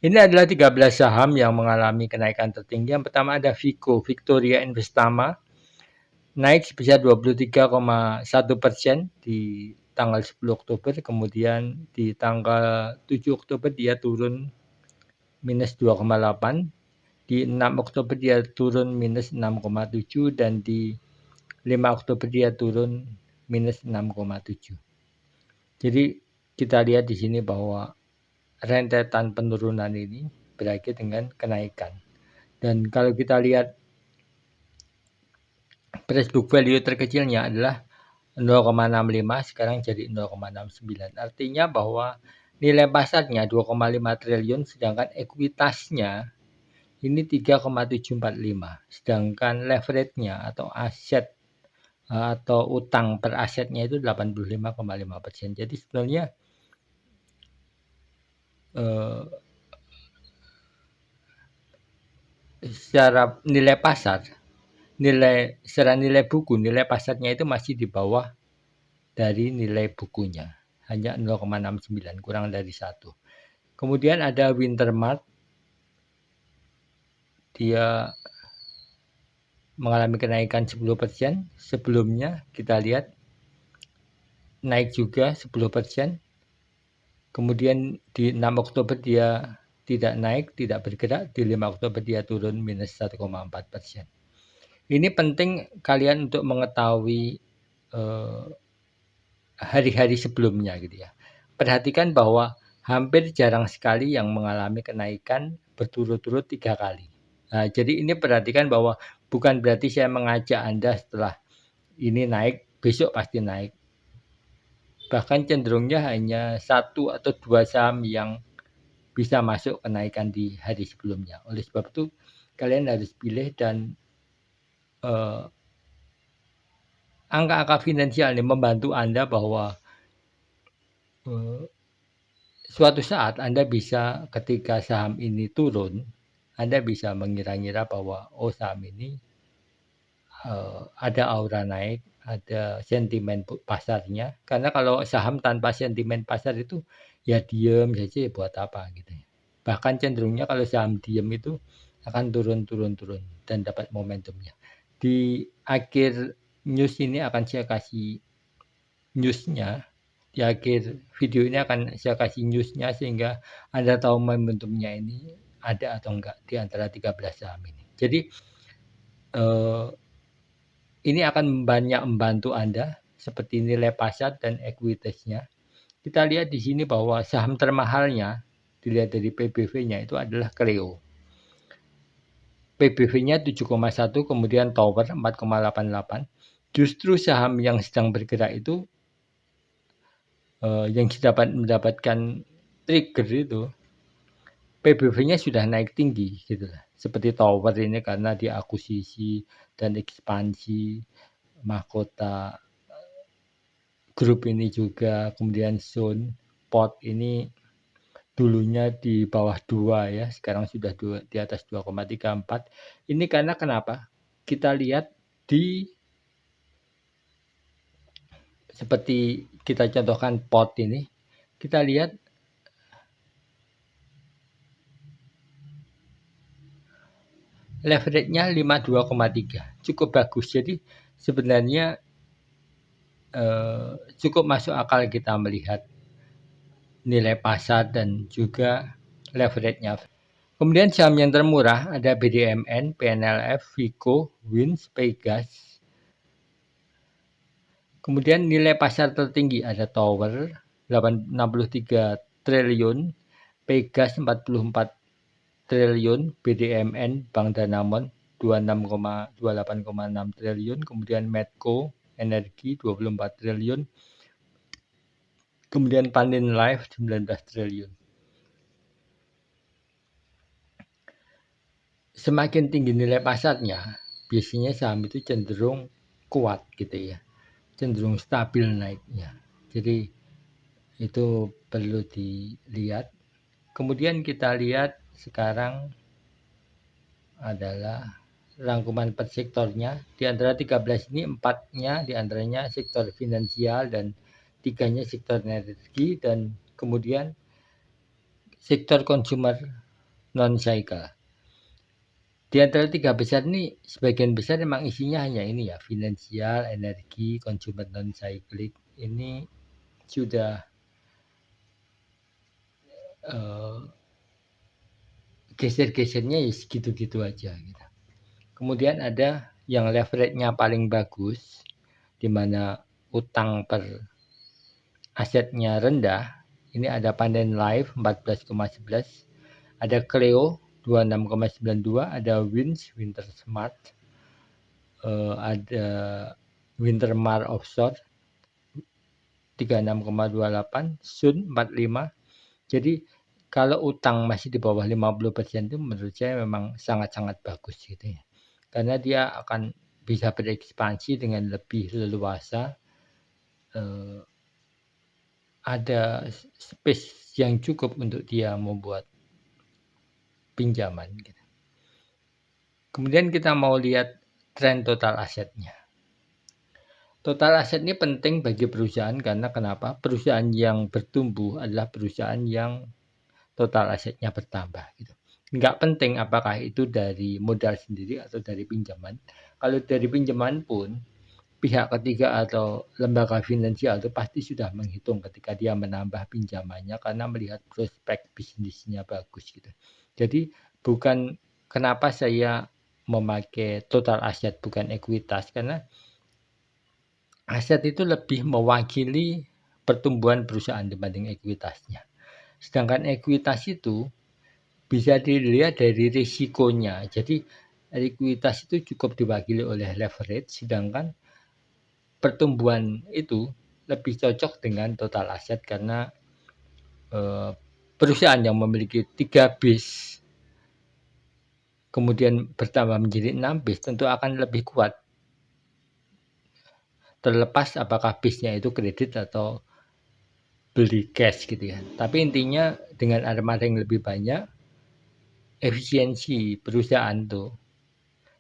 Ini adalah 13 saham yang mengalami kenaikan tertinggi. Yang pertama ada Vico, Victoria Investama, naik sebesar 23,1% di tanggal 10 Oktober, kemudian di tanggal 7 Oktober dia turun minus 2,8, di 6 Oktober dia turun minus 6,7, dan di 5 Oktober dia turun minus 6,7. Jadi kita lihat di sini bahwa rentetan penurunan ini berakhir dengan kenaikan. Dan kalau kita lihat price book value terkecilnya adalah 0,65, sekarang jadi 0,69. Artinya bahwa nilai pasarnya 2,5 triliun, sedangkan ekuitasnya ini 3,745. Sedangkan leverage-nya atau aset atau utang per asetnya itu 85,5%. Jadi sebenarnya secara nilai pasar, secara nilai buku, nilai pasarnya itu masih di bawah dari nilai bukunya, hanya 0,69, kurang dari 1. Kemudian ada Wintermart, dia mengalami kenaikan 10%. Sebelumnya kita lihat naik juga 10%. Kemudian di 6 Oktober dia tidak naik, tidak bergerak. Di 5 Oktober dia turun minus 1,4%. Ini penting kalian untuk mengetahui hari-hari sebelumnya gitu ya. Perhatikan bahwa hampir jarang sekali yang mengalami kenaikan berturut-turut 3 kali. Nah, jadi ini perhatikan bahwa bukan berarti saya mengajak Anda setelah ini naik, besok pasti naik. Bahkan cenderungnya hanya 1 atau 2 saham yang bisa masuk kenaikan di hari sebelumnya. Oleh sebab itu kalian harus pilih, dan angka-angka finansial ini membantu Anda bahwa suatu saat Anda bisa, ketika saham ini turun, Anda bisa mengira-ngira bahwa saham ini ada aura naik, ada sentimen pasarnya. Karena kalau saham tanpa sentimen pasar itu ya diam saja, ya buat apa gitu ya. Bahkan cenderungnya kalau saham diam itu akan turun dan dapat momentumnya. Di akhir news ini akan saya kasih newsnya. Di akhir video ini akan saya kasih newsnya sehingga Anda tahu momentumnya ini ada atau enggak di antara 13 saham ini. Jadi ini akan banyak membantu Anda seperti nilai pasar dan ekuitasnya. Kita lihat di sini bahwa saham termahalnya dilihat dari PBV-nya itu adalah Cleo. PBV-nya 7,1, kemudian Tower 4,88. Justru saham yang sedang bergerak itu yang dapat mendapatkan trigger itu PBV-nya sudah naik tinggi gitu lah. Seperti Tower ini karena diakuisisi dan ekspansi mahkota grup ini juga. Kemudian Zone Pot ini dulunya di bawah 2 ya, sekarang sudah di atas 2,34. Ini karena kenapa? Kita lihat di seperti kita contohkan Pot ini, kita lihat leverage-nya 52,3, cukup bagus. Jadi sebenarnya cukup masuk akal kita melihat nilai pasar dan juga leverage-nya. Kemudian saham yang termurah ada BDMN, PNLF, Vico, Wins, Pegas. Kemudian nilai pasar tertinggi ada Tower 63 triliun, Pegas 44 triliun, BDMN Bank Danamon 28,6 triliun, kemudian Medco Energi 24 triliun, kemudian Panin Life 19 triliun. Semakin tinggi nilai pasarnya, biasanya saham itu cenderung kuat gitu ya, cenderung stabil naiknya. Jadi itu perlu dilihat. Kemudian kita lihat sekarang adalah rangkuman per sektornya. Di antara 13 ini 4-nya diantaranya sektor finansial dan 3-nya sektor energi, dan kemudian sektor consumer non-cycle. Di antara 3 besar ini, sebagian besar memang isinya hanya ini ya, finansial, energi, consumer non-cyclic. Ini sudah geser-gesernya ya segitu-gitu aja gitu. Kemudian ada yang leverage-nya paling bagus, di mana utang per asetnya rendah. Ini ada Panen Life 14,11, ada Cleo 26,92, ada Winter Smart, ada Wintermar Offshore 36,28, Sun 45. Jadi kalau utang masih di bawah 50% itu menurut saya memang sangat-sangat bagus gitu ya. Karena dia akan bisa berekspansi dengan lebih leluasa, ada space yang cukup untuk dia membuat pinjaman gitu. Kemudian kita mau lihat tren total asetnya. Total aset ini penting bagi perusahaan karena kenapa? Perusahaan yang bertumbuh adalah perusahaan yang total asetnya bertambah gitu. Nggak penting apakah itu dari modal sendiri atau dari pinjaman. Kalau dari pinjaman pun pihak ketiga atau lembaga finansial itu pasti sudah menghitung ketika dia menambah pinjamannya karena melihat prospek bisnisnya bagus gitu. Jadi bukan kenapa saya memakai total aset bukan ekuitas, karena aset itu lebih mewakili pertumbuhan perusahaan dibanding ekuitasnya. Sedangkan ekuitas itu bisa dilihat dari risikonya. Jadi ekuitas itu cukup diwakili oleh leverage, sedangkan pertumbuhan itu lebih cocok dengan total aset karena perusahaan yang memiliki 3 bis kemudian bertambah menjadi 6 bis tentu akan lebih kuat. Terlepas apakah bisnya itu kredit atau beli cash gitu ya. Tapi intinya dengan armada yang lebih banyak, efisiensi perusahaan tuh,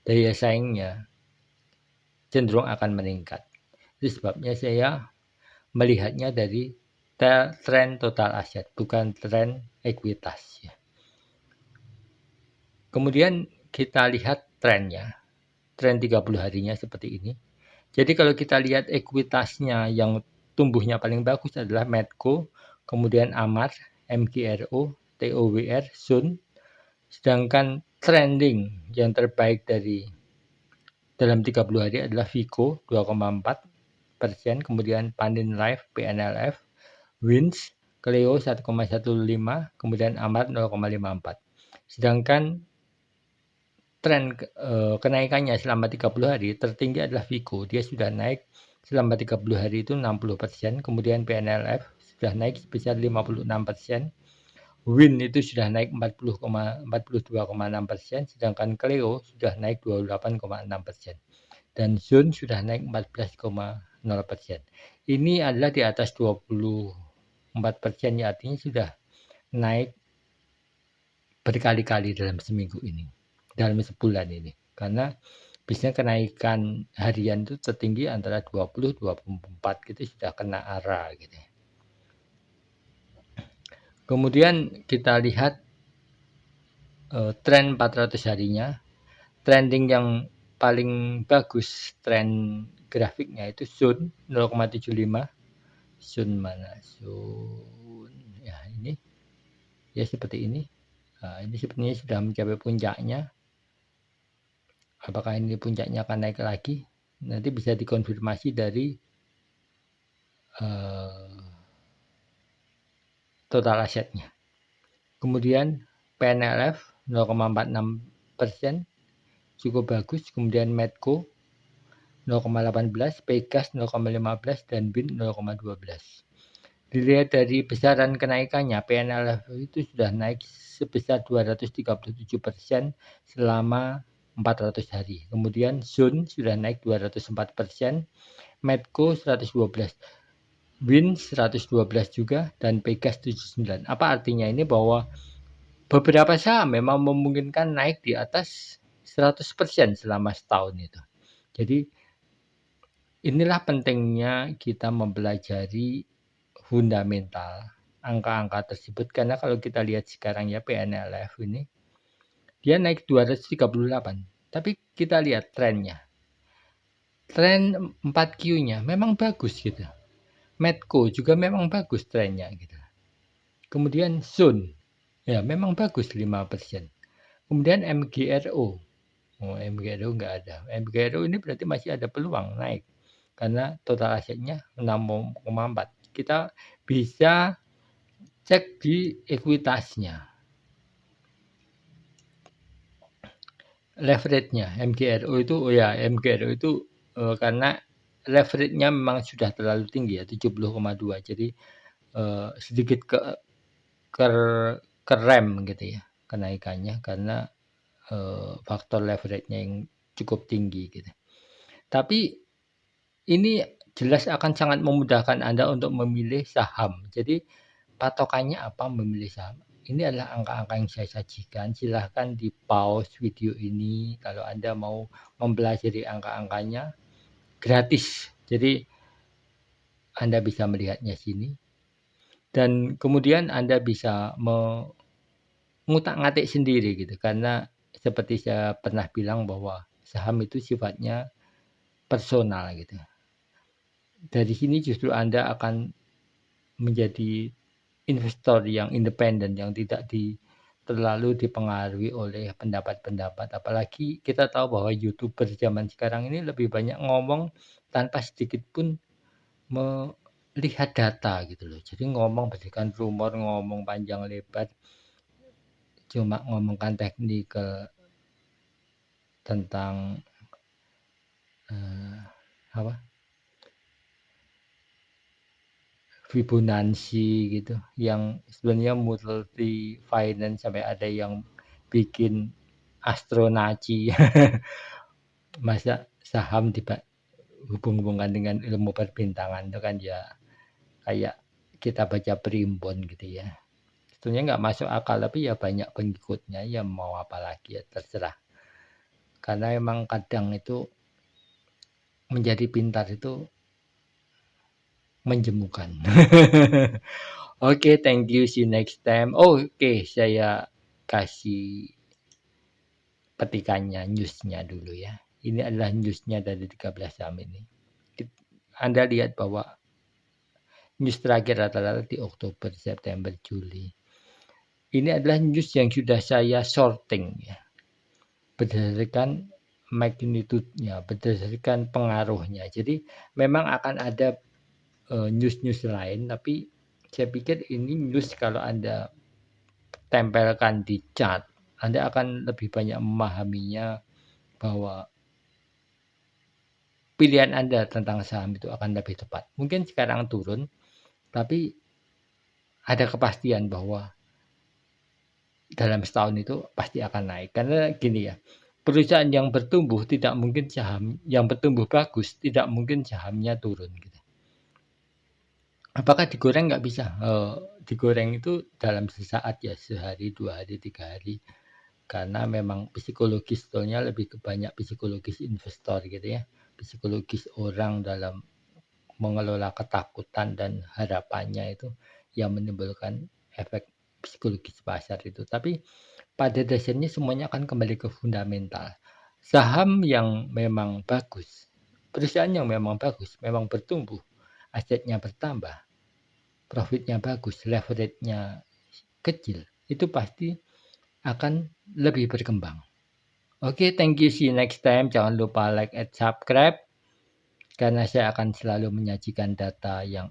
daya saingnya cenderung akan meningkat. Itu sebabnya saya melihatnya dari tren total aset, bukan tren ekuitas ya. Kemudian kita lihat trennya, tren 30 harinya seperti ini. Jadi kalau kita lihat ekuitasnya yang tumbuhnya paling bagus adalah Medco, kemudian Amar, MGRO, TOWR, Sun. Sedangkan trending yang terbaik dari dalam 30 hari adalah Vico 2,4%, kemudian Panin Life, PNLF, Wins, Cleo 1,15, kemudian Amar 0,54. Sedangkan tren kenaikannya selama 30 hari tertinggi adalah Vico. Dia sudah naik selama 30 hari itu 60%, kemudian PNLF sudah naik sebesar 56%, Win itu sudah naik 42,6%, sedangkan Cleo sudah naik 28,6%, dan Zone sudah naik 14,0%. Ini adalah di atas 24%, ya, artinya sudah naik berkali-kali dalam seminggu ini, dalam sebulan ini, karena biasanya kenaikan harian itu tertinggi antara 20-24 gitu sudah kena arah gitu. Kemudian kita lihat tren 400 harinya. Trending yang paling bagus tren grafiknya itu Sun 0,75. Sun mana? Sun ya, ini ya seperti ini. Nah, ini sebenarnya sudah mencapai puncaknya. Apakah ini puncaknya akan naik lagi? Nanti bisa dikonfirmasi dari total asetnya. Kemudian PNLF 0,46%, cukup bagus. Kemudian Medco 0,18, Pegas 0,15, dan BIN 0,12. Dilihat dari besaran kenaikannya, PNLF itu sudah naik sebesar 237% selama 400 hari. Kemudian Sun sudah naik 204%, Medco 112, Win 112 juga, dan Pegas 79. Apa artinya ini? Bahwa beberapa saham memang memungkinkan naik di atas 100% selama setahun itu. Jadi inilah pentingnya kita mempelajari fundamental angka-angka tersebut karena kalau kita lihat sekarang ya PNLF ini, dia naik 238, tapi kita lihat trennya. Tren 4Q-nya memang bagus gitu. Medco juga memang bagus trennya gitu. Kemudian Sun, ya memang bagus 5%. Kemudian MGRO, MGRO nggak ada. MGRO ini berarti masih ada peluang naik karena total asetnya 6,4. Kita bisa cek di ekuitasnya, leverage-nya MGRO itu, MGRO itu karena leverage-nya memang sudah terlalu tinggi ya 70,2, jadi sedikit kerem gitu ya kenaikannya karena faktor leverage-nya yang cukup tinggi gitu. Tapi ini jelas akan sangat memudahkan Anda untuk memilih saham. Jadi patokannya apa memilih saham? Ini adalah angka-angka yang saya sajikan. Silahkan di-pause video ini kalau Anda mau mempelajari angka-angkanya gratis. Jadi Anda bisa melihatnya sini. Dan kemudian Anda bisa ngutak-ngatik sendiri gitu. Karena seperti saya pernah bilang bahwa saham itu sifatnya personal gitu. Dari sini justru Anda akan menjadi investor yang independen, yang tidak terlalu dipengaruhi oleh pendapat-pendapat. Apalagi kita tahu bahwa YouTuber zaman sekarang ini lebih banyak ngomong tanpa sedikit pun melihat data gitu loh. Jadi ngomong berdasarkan rumor, ngomong panjang lebar, cuma ngomongkan teknikal tentang apa? Fibonacci gitu, yang sebenarnya multi finance sampai ada yang bikin astronaci. Masa saham hubung-hubungkan dengan ilmu perbintangan itu kan ya kayak kita baca primbon gitu ya. Sebetulnya nggak masuk akal tapi ya banyak pengikutnya ya mau apa lagi ya terserah. Karena emang kadang itu menjadi pintar itu menjemukan. Oke, thank you. See you next time. Oke, saya kasih petikannya, newsnya dulu ya. Ini adalah newsnya dari 13 saham ini. Anda lihat bahwa news terakhir rata-rata di Oktober, September, Juli. Ini adalah news yang sudah saya sorting ya. Berdasarkan magnitude-nya, berdasarkan pengaruhnya. Jadi memang akan ada news-news lain, tapi saya pikir ini news kalau Anda tempelkan di chart, Anda akan lebih banyak memahaminya bahwa pilihan Anda tentang saham itu akan lebih tepat. Mungkin sekarang turun, tapi ada kepastian bahwa dalam setahun itu pasti akan naik. Karena gini ya, perusahaan yang bertumbuh tidak mungkin saham yang bertumbuh bagus, tidak mungkin sahamnya turun gitu. Apakah digoreng? Nggak bisa. Digoreng itu dalam sesaat ya, sehari, 2 hari, 3 hari. Karena memang psikologis sebetulnya lebih ke banyak psikologis investor gitu ya. Psikologis orang dalam mengelola ketakutan dan harapannya itu yang menimbulkan efek psikologis pasar itu. Tapi pada dasarnya semuanya akan kembali ke fundamental. Saham yang memang bagus, perusahaan yang memang bagus, memang bertumbuh, asetnya bertambah, profitnya bagus, leverage-nya kecil, itu pasti akan lebih berkembang. Oke, thank you. See you next time. Jangan lupa like and subscribe karena saya akan selalu menyajikan data yang